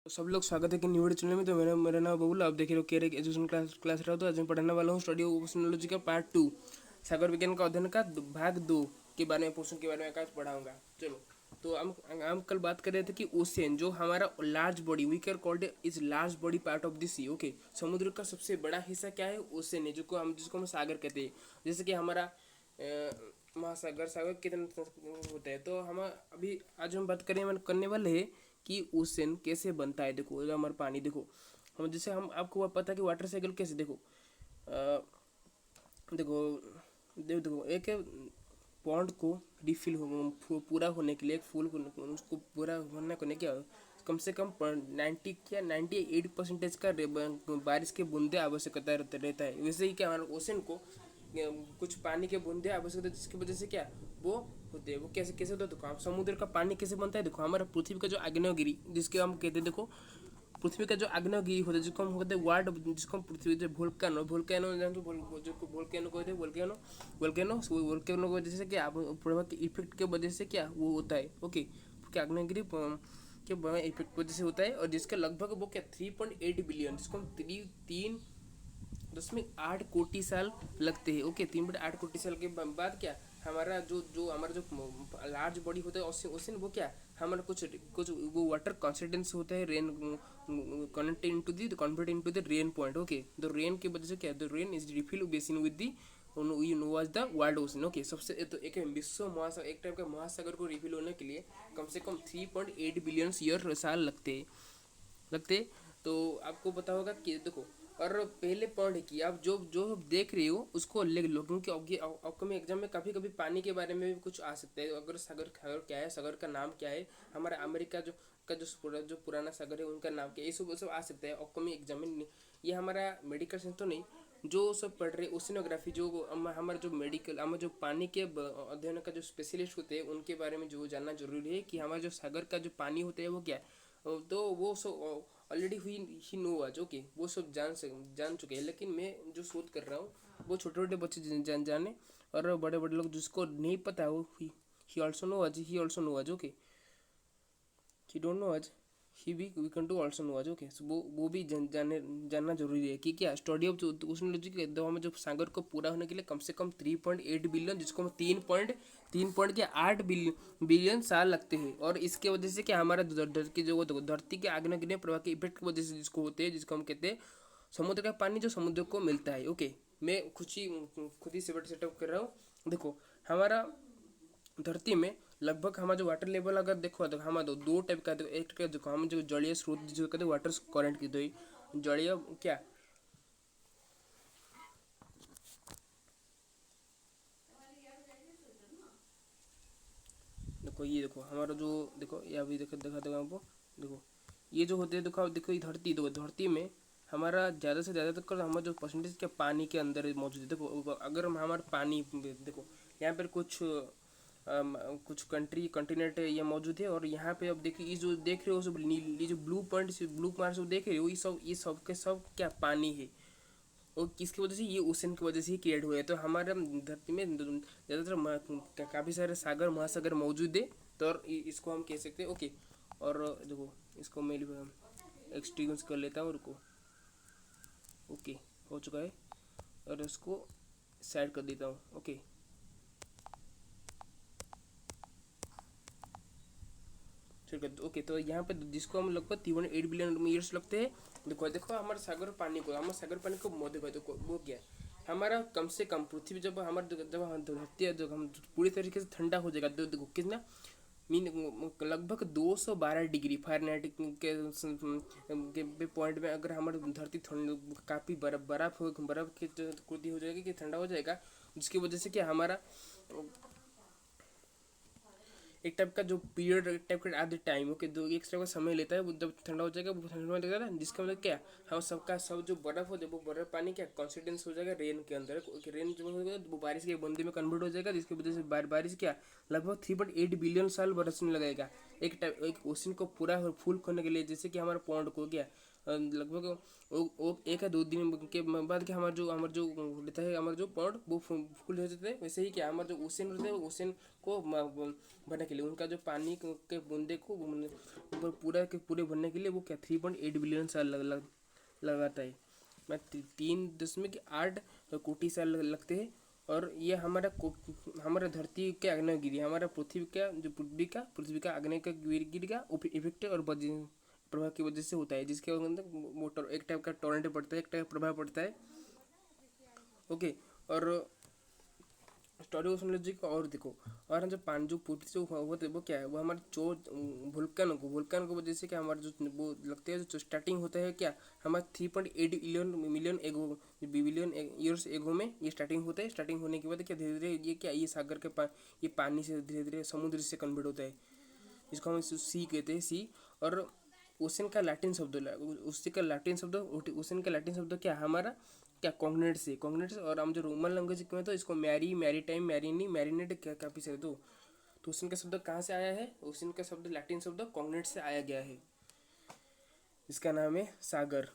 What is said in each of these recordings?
सब लोग स्वागत है कि न्यू वीडियो चैनल में। तो मेरा मेरा नाम बबुल, आप देख रहे हो केयर एजुकेशन क्लास रहा। तो आज मैं पढ़ाने वाला हूँ स्टडी ओशनोलॉजी का पार्ट 2, सागर विज्ञान का अध्ययन का भाग 2 के बारे में, पोषण के बारे में आज पढ़ाऊंगा। चलो, तो हम कल बात कर रहे थे कि ओशियन जो हमारा large body, we can called is large body part of the sea. Okay, समुद्र का सबसे बड़ा हिस्सा क्या है? ओशियन है, जिसको हम सागर कहते हैं। जैसे कि हमारा महासागर, सागर कितने होता है। तो हम अभी आज हम बात करने वाले हैं कि ओशन कैसे बनता है। देखो, हमारा पानी देखो, हम जैसे हम आपको पता है कि वाटर साइकिल कैसे, देखो देखो देखो एक पॉन्ड को रिफिल पूरा होने के लिए, एक फूल को उसको पूरा होने को क्या कम से कम 98% का बारिश के बूंदे आवश्यकता रहता है। वैसे ही क्या हमारे ओशन को कुछ पानी के बूंदे आवश्यकता है, जिसकी वजह से क्या वो होते हैं। वो कैसे कैसे होता है? देखो, समुद्र का पानी कैसे बनता है। देखो, हमारा पृथ्वी का जो आग्नेयगिरी, जिसके हम कहते हैं, देखो पृथ्वी का जो आग्नेयगिरी होता है, जिसको हम कहते हैं वर्ल्ड, जिसको हम पृथ्वी जो वोल्केनो वोल्केनो जो वोल्केनो कहते हैं, वोल्केनो वोल्केनो वोल्केनो की वजह से क्या प्रभाव के इफेक्ट के वजह से क्या वो होता है। ओके, क्या आग्नेयगिरी के इफेक्ट की वजह से होता है। और जिसका लगभग वो क्या 3.8 बिलियन, जिसको हम 3.8 कोटि साल लगते हैं। ओके, 3.8 कोटि साल के बाद क्या हमारा जो लार्ज बॉडी होता है ओशन, वो क्या हमारा कुछ कुछ वो वाटर कॉन्सिस्टेंस होता है, rain convert into the rain point. Okay, the rain की वजह से क्या, the rain is refill basin with the you know was the world ocean. Okay, सबसे तो एक विश्व महासागर, एक टाइप का महासागर को रिफिल होने के लिए कम से कम 3.8 बिलियन ईयर साल लगते। तो आपको पता होगा कि देखो, और पहले पॉइंट की आप जो जो देख रहे हो उसको लिख लो, क्योंकि अपकमिंग एग्जाम में कभी कभी पानी के बारे में भी कुछ आ सकता है। अगर सागर सागर क्या है, सागर का नाम क्या है, हमारा अमेरिका जो पुराना सागर है उनका नाम क्या है, ये सब आ सकता है अपकमिंग एग्जाम में। ये हमारा मेडिकल साइंस तो नहीं, जो सब पढ़ रहे ओशिनोग्राफी, जो हमारा जो मेडिकल, हमारा जो पानी के अध्ययन का जो स्पेशलिस्ट होते हैं, उनके बारे में जो जानना जरूरी है कि हमारा जो सागर का जो पानी होता है वो क्या है। तो वो सब ऑलरेडी हुई ही नो आज। ओके, वो सब जान चुके हैं, लेकिन मैं जो शोध कर रहा हूँ वो छोटे छोटे बच्चे जाने, और बड़े बड़े लोग जिसको नहीं पता है वो ही ऑल्सो नो आज, ही ऑल्सो नो आज। ओके, ही डोंट नो आज, he we can do also know आज। ओके, सो वो भी जानना जरूरी है कि क्या स्टडी ऑफ ओशनोलॉजी के दवा में जो सागर को पूरा होने के लिए कम से कम 3.8 बिलियन, जिसको हम 3.8 बिलियन साल लगते हैं। और इसके वजह से क्या हमारा धरती के आग्नेय प्रवाह के इफेक्ट की वजह से जिसको होते हैं, जिसको हम कहते हैं समुद्र का पानी, जो समुद्र को मिलता है। ओके, मैं खुद ही सेटअप कर रहा हूँ। देखो, हमारा धरती में लगभग हमारा जो वाटर लेवल अगर देखो तो हमारा दो टाइप का, देखो एक टाइप देखो हम जो जलीय स्रोत जो कहते हैं वाटर करंट की, तो जलीय क्या, देखो ये देखो हमारा जो, देखो ये अभी देखो दिखा दो आपको। देखो ये जो होते हैं, देखो देखो ये धरती, देखो धरती में हमारा ज़्यादा से ज़्यादा तक हमारा जो परसेंटेज क्या पानी के अंदर मौजूद है। देखो अगर हम हमारा पानी देखो, यहाँ पर कुछ कंटिनेंट ये मौजूद है, और यहाँ पे अब देखिए ये जो देख रहे हो सब नीली, जो ब्लू पॉइंट ब्लू मार्क सब देख रहे हो, ये सब के सब क्या पानी है। और किसकी वजह से? ये ओशन की वजह से ही क्रिएट हुए हैं। तो हमारे धरती में ज़्यादातर काफ़ी सारे सागर महासागर मौजूद है। तो और इसको हम कह सकते हैं। ओके, और देखो इसको मैं एक्सटीन्यूस कर लेता हूँ, रुको। ओके, हो चुका है, और इसको साइड कर देता हूँ। ओके, ठीक है। ओके, तो यहाँ पे जिसको हम लगभग 3.8 बिलियन ईयर्स लगते हैं। देखो देखो हमारे सागर पानी को, हमारे सागर पानी को मध्य भाई, देखो वो क्या है हमारा कम से कम पृथ्वी जब हमारे जब हम धरती है, जब हम पूरी तरीके से ठंडा हो जाएगा, तो देखो कितना मीन लगभग 212 डिग्री फ़ारेनहाइट के पॉइंट में अगर हमारी धरती ठंड काफ़ी बर्फ़ की कृति हो जाएगी कि ठंडा हो जाएगा, जिसकी वजह से क्या हमारा एक टाइप का जो पीरियड, एक टाइप का आधे टाइम, ओके, दो एक टाइप का समय लेता है। वो जब ठंडा हो जाएगा, वो ठंडा हो जाएगा, जिसका मतलब क्या हम सबका सब जो बर्फ हो जाए, वो बर्फ पानी क्या कॉन्सिडेंस हो जाएगा रेन के अंदर। रेन जब हो जाएगा वो बारिश के बूंदे में कन्वर्ट हो जाएगा, जिसकी वजह से बारिश क्या लगभग 3.8 बिलियन साल बरसने लगेगा। एक ओशन को पूरा फुल होने के लिए, जैसे कि हमारे पौंड को क्या लगभग एक या 2 दिन के बाद क्या हमारा जो रहता है, हमारा जो पॉन्ड वो फुल हो जाता है। वैसे ही क्या हमारा जो ओशन रहता है, ओशन को बना के लिए, उनका जो पानी के बूंदे को पूरा के पूरे भरने के लिए वो क्या 3.8 बिलियन साल लगाता है। मैं 3.8 कोटि साल लगते हैं। और ये हमारा धरती के आग्नेयगिरी, हमारा पृथ्वी का जो पृथ्वी का आग्नेय का गिर का इफेक्ट और प्रभाव की वजह से होता है, जिसके अंदर एक टाइप का टोरेंट पड़ता है, एक टाइप प्रभाव पड़ता है। ओके। और स्टोरी ओशनोलॉजी को और देखो, और हम जो पानी जो पृथ्वी से होते वो क्या है, वो हमारे जो वुल्कन को वजह से क्या हमारे जो वो लगते हैं, जो स्टार्टिंग होता है क्या हमारे 3.8 मिलियन एगो बिलियन ईयर्स एगो में ये स्टार्टिंग होता है। स्टार्टिंग होने के बाद क्या धीरे धीरे ये क्या ये सागर के ये पानी से धीरे धीरे समुद्र से कन्वर्ट होता है, जिसको हम सी कहते हैं, सी। और ओशन का लैटिन शब्द ओशन का लैटिन शब्द क्या हमारा क्या कॉग्नेट से। और हम जो रोमन लैंग्वेज में तो इसको मैरीटाइम, मैरिनी, मैरिनेट क्या काफी सारे तो ओशन का शब्द कहाँ से आया है, ओशन का शब्द लैटिन शब्द कॉग्नेट से आया गया है, इसका नाम है सागर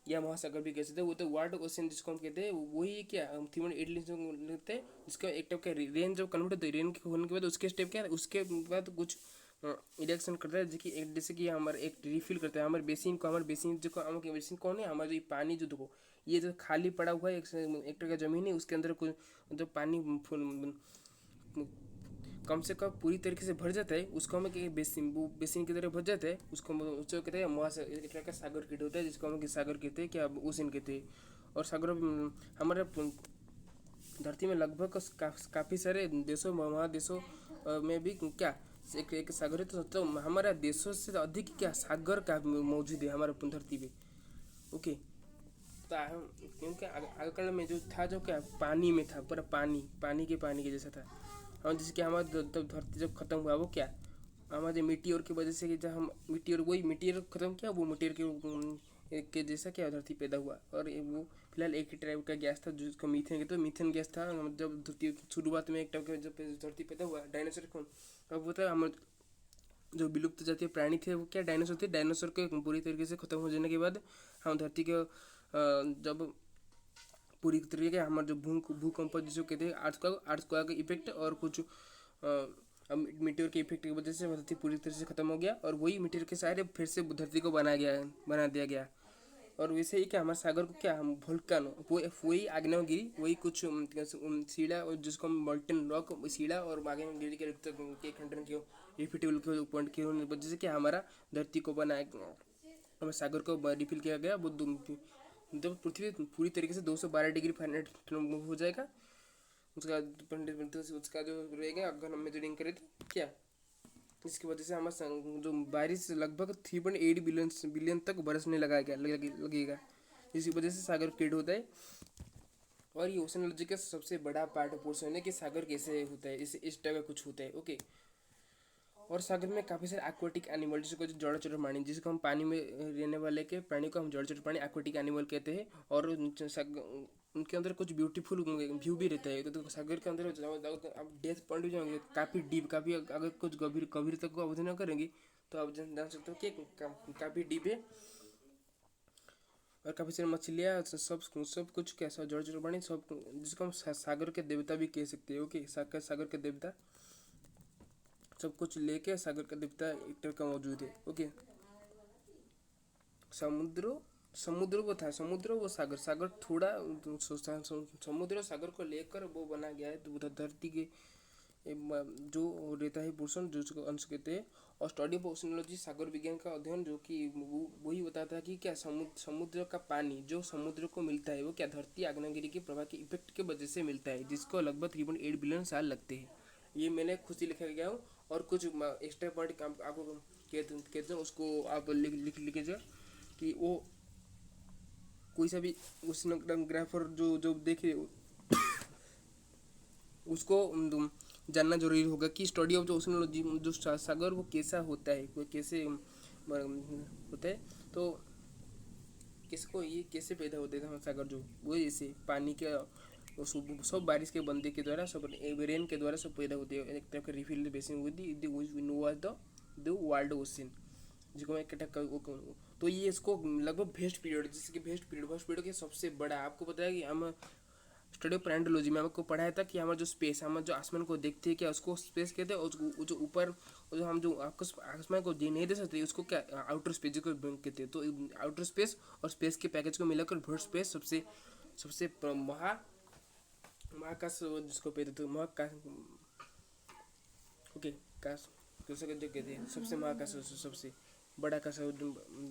या महासागर भी कह सकते हैं। वो तो वर्ल्ड ओशन जिसको हम कहते हैं वही क्या 3.8 लेते हैं, जिसका एक टाइप का रेन जब कन्वर्ट होता है, रेन के होने के बाद उसके स्टेप क्या है, उसके बाद कुछ रिएक्शन करता है, जैसे कि हमारे एक रिफिल करता है हमारे बेसिन को। हमारे बेसिन जो हमारे बेसिन कौन है, हमारा जो पानी जो देखो ये जो खाली पड़ा हुआ है एक तरह का जमीन है, उसके अंदर कुछ जो पानी कम से कम पूरी तरीके से भर जाता है, उसको हम बेसिन की तरह भर जाता है, उसको कहते हैं महासागर, एक तरह का सागर कीट होता है, जिसको हम सागर कहते हैं, क्या ओशन कहते हैं। और सागर हमारे धरती में लगभग काफ़ी सारे देशों महादेशों में भी क्या एक सागर है, तो हमारा देशों से अधिक क्या सागर का मौजूद है हमारे धरती पे। ओके। क्योंकि आगे काल में जो था जो क्या पानी में था, पूरा पानी के जैसा था। और जैसे कि हमारा धरती जब खत्म हुआ वो क्या हमारे मीटियोर की वजह से, जब हम मीटियोर खत्म किया, वो मीटियोर के जैसा क्या धरती पैदा हुआ। और वो फिलहाल एक ही टाइप का गैस था जिसको मीथेन कहते, मीथेन गैस था जब धरती शुरुआत में एक टाइप का जब धरती पैदा हुआ। डायनासोर कौन, अब वो था हम जो विलुप्त जातीय प्राणी थे वो क्या डायनासोर थे। डायनासोर के पूरी तरीके से खत्म हो जाने के बाद हम धरती के जब पूरी तरीके के हमारे जो भूकंप जिसको कहते हैं अर्थ का इफेक्ट और कुछ मीटियोर के इफेक्ट की वजह से धरती पूरी तरह से खत्म हो गया, और वही मीटियोर के सारे फिर से धरती को बना दिया गया। और वैसे ही क्या हमारे सागर को क्या हम वोल्केनो वही आग्नेयगिरी, वही कुछ सीढ़ा और जिसको हम मोल्टन रॉक सीढ़ा और आग्नेयगिरी के खंडन के रिपीटेबल के पॉइंट की वजह से क्या हमारा धरती को बनाया, हमें सागर को रिफिल किया गया। वो जब पृथ्वी पूरी तरीके से 212 डिग्री फ़ारेनहाइट हो जाएगा, उसका जो रहेगा अगर हम मेजरिंग करें तो क्या इसकी वजह से हमारा जो बारिश लगभग 3.8 बिलियन तक बरसने लगेगा, इसी वजह से सागर क्रिएट होता है। और ये ओशनोलॉजी का सबसे बड़ा पार्ट पोर्शन है कि सागर कैसे होता है, इस टाइप का कुछ होता है। ओके। और सागर में काफ़ी सारे एक्वाटिक एनिमल, जिसको जड़चर प्राणी, जिसको हम पानी में रहने वाले के प्राणी को हम जड़चर प्राणी एक्वाटिक एनिमल कहते हैं। और उनके अंदर कुछ ब्यूटीफुल व्यू भी रहता है। तो सागर के अंदर आप डेथ पॉइंट भी जाएंगे काफ़ी डीप, काफ़ी अगर कुछ गंभीर तक को अवधि न करेंगे तो आप जान सकते हो कि काफ़ी डीप है। और काफ़ी सारी मछलियाँ सब कुछ कैसा जड़चर प्राणी सब, जिसको हम सागर के देवता भी कह सकते हैं। ओके। सागर के देवता सब कुछ लेके सागर का देवता एक तरह का मौजूद है। ओके। समुद्र वो था, समुद्र वो सागर थोड़ा समुद्र सागर को लेकर वो बना गया है। तो धरती के जो रहता है पोर्शन जिसको अंश कहते हैं। और स्टडी ऑफ ओशनोलॉजी सागर विज्ञान का अध्ययन, जो कि वही बताता है कि क्या समुद्र का पानी जो समुद्र को मिलता है वो क्या धरती आग्नेयगिरी के प्रभाव के इफेक्ट के वजह से मिलता है, जिसको लगभग 3.8 बिलियन साल लगते हैं। ये मैंने खुद ही लिखा गया हूँ। और कुछ एक्स्ट्रा पॉइंट आपको कहते हैं उसको आप लिख लीजिएगा कि वो कोई सा भी ओशनोग्राफर जो देखे उसको जानना जरूरी होगा कि स्टडी ऑफ जो ओशनोलॉजी जो सागर वो कैसा होता है, वो कैसे होता है। तो किसको ये कैसे पैदा होते थे सागर जो वो जैसे पानी के सब बारिश के बंदे के द्वारा, सब रेन के द्वारा सब पैदा होते हैं। एक तरह का refill basin with the world ocean, जिसको मैं तो ये इसको लगभग वेस्ट पीरियड, जैसे कि वेस्ट पीरियड के सबसे बड़ा आपको पता है कि हम स्टडी ऑफ प्लानिटोलॉजी में हमको पढ़ाया था कि हमारा जो स्पेस, हम जो आसमान को देखते हैं क्या उसको स्पेस कहते हैं, और जो ऊपर जो हम जो आसमान को नहीं दे सकते उसको क्या आउटर स्पेस जिसको कहते हैं। तो आउटर स्पेस और स्पेस के पैकेज को मिलाकर ब्रॉड स्पेस सबसे सबसे महाकाश जिसको कहते थे महाकाश, ओके काश कैसे कहते हैं, सबसे महाकाश सबसे बड़ा आकाश,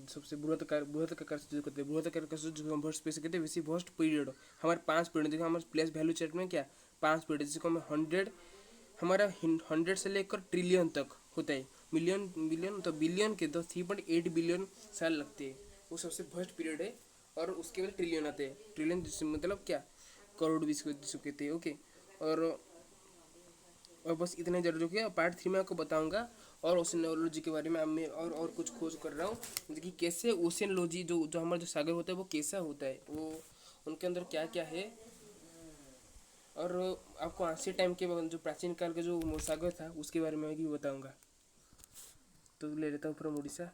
सबसे बृहदाकार जो कहते हैं, बृहदाकार आकाश जो हम भस्ट स्पेस कहते हैं, वैसे भस्ट पीरियड हमारे 5 पीरियड। देखो हमारे प्लेस वैल्यू चार्ट में क्या 5 पीरियड, जिसको हमें 100, हमारा 100 से लेकर ट्रिलियन तक होता है, मिलियन बिलियन तो बिलियन के तो 3.8 बिलियन साल लगते हैं, वो सबसे फर्स्ट पीरियड है। और उसके बाद ट्रिलियन आते हैं, ट्रिलियन जिससे मतलब क्या करोड़ जिसको कहते हैं, ओके। और बस इतना जरूर हो गया। पार्ट 3 में आपको बताऊंगा और ओशनोलॉजी के बारे में। अब मैं और कुछ खोज कर रहा हूँ कि कैसे ओशनोलॉजी जो जो हमारा जो सागर होता है वो कैसा होता है, वो उनके अंदर क्या क्या है। और आपको आज से टाइम के जो प्राचीन काल का जो सागर था उसके बारे में भी बताऊंगा। तो ले लेता हूँ फ्रॉम उड़ीसा।